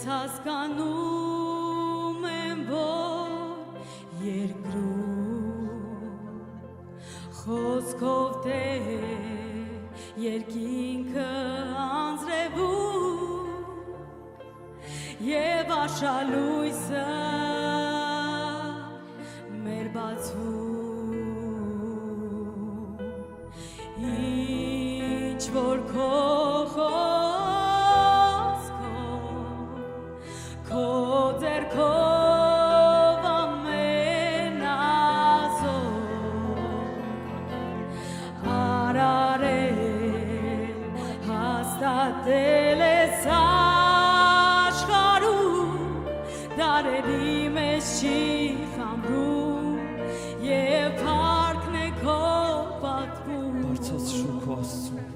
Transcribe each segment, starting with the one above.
հասկանում եմ, որ երկրում խոսքով թե երկինքը անձրևում և աշխալույսը մեր բացվում ինչ որ քո ձեռքով ամենազոր արարել հաստատել ես աշխարհում դարերի մեջ չի խամրում և փառքն է քո պատմում Բարձրացրու քո Աստծուն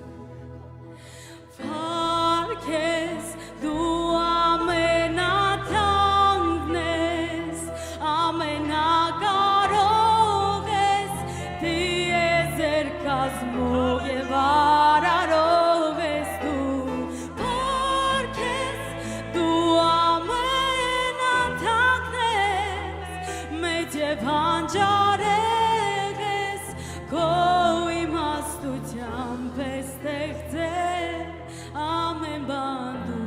Փառք ես դու ամենակարող ես դիեզեր կազմող և արարող ես դու Փառք ես դու ամենաթանկն ես մեծ և հանճարեղ ես քո իմաստությամբ ես ստեղծել ամեն բան դու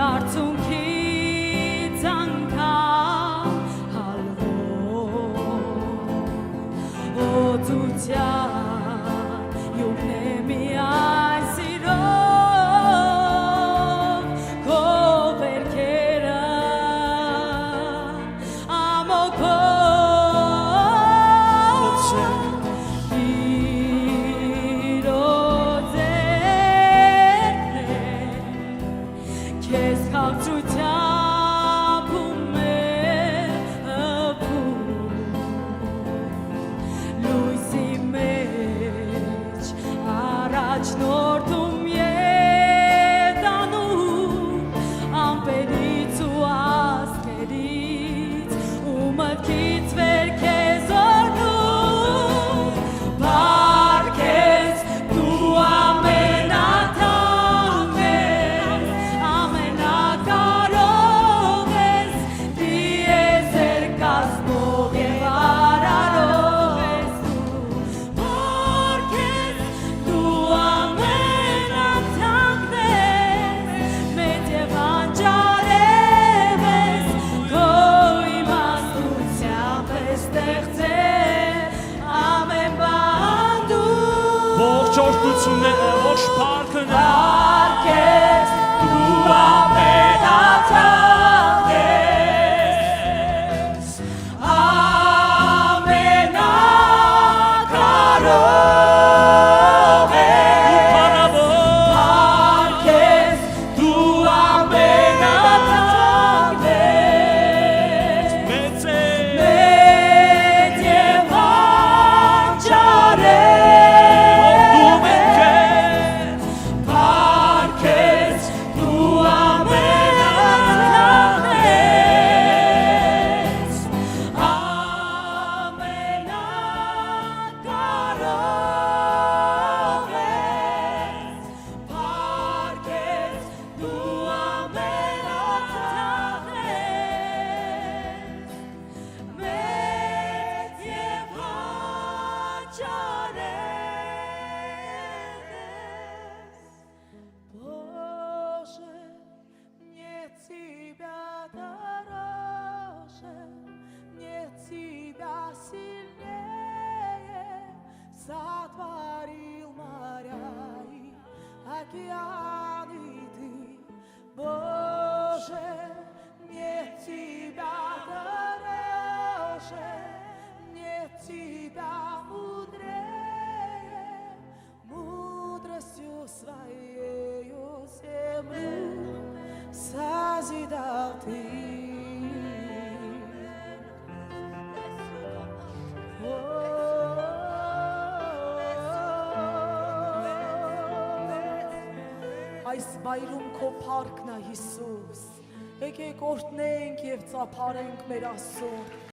Արցունքից անգամ հալվող օծության յուղն է միայն սիրով քո վերքերը ամոքով Տիրոջ Քեզ քաղցրությամբ ու մեղքում լույսի մեջ առաջնորդում և տանում ամպերից ու աստղերից ու մտքից վեր քեզ օրհնում Փառք ես դու ամենաթանկն ես ամենակարող ես դիեզեր կազմող և արարող ես դու Փառք ես դու ամենաթանկն ես մեծ և հանճարեղ ես քո իմաստությամբ ես ստեղծել ամեն բան դու Ողջ օրհնությունն է, ողջ փառքն է Փառք ես դու ամենաթանկն ես ամենակարող ես Փառք ես դու ամենաթանկն ես Մեծ է մեծ և հանճարեղ Ողջում ենք քեզ Փառք ես դու ամենաթանկն ես ամենակարող ես Փառք ես դու ամենաթանկն ես մեծ և հանճարեղ Боже, мне Тебя дороже, мне Тебя сильнее сотворил моря и океаны Ты. Боже, мне Тебя дороже, мне Тебя мудрее, мудростью Своею землю созидал Ты. Այս բայրում քո փառքն է Հիսուս Եկեք օրհնենք եւ ծափարենք մեր Աստծուն։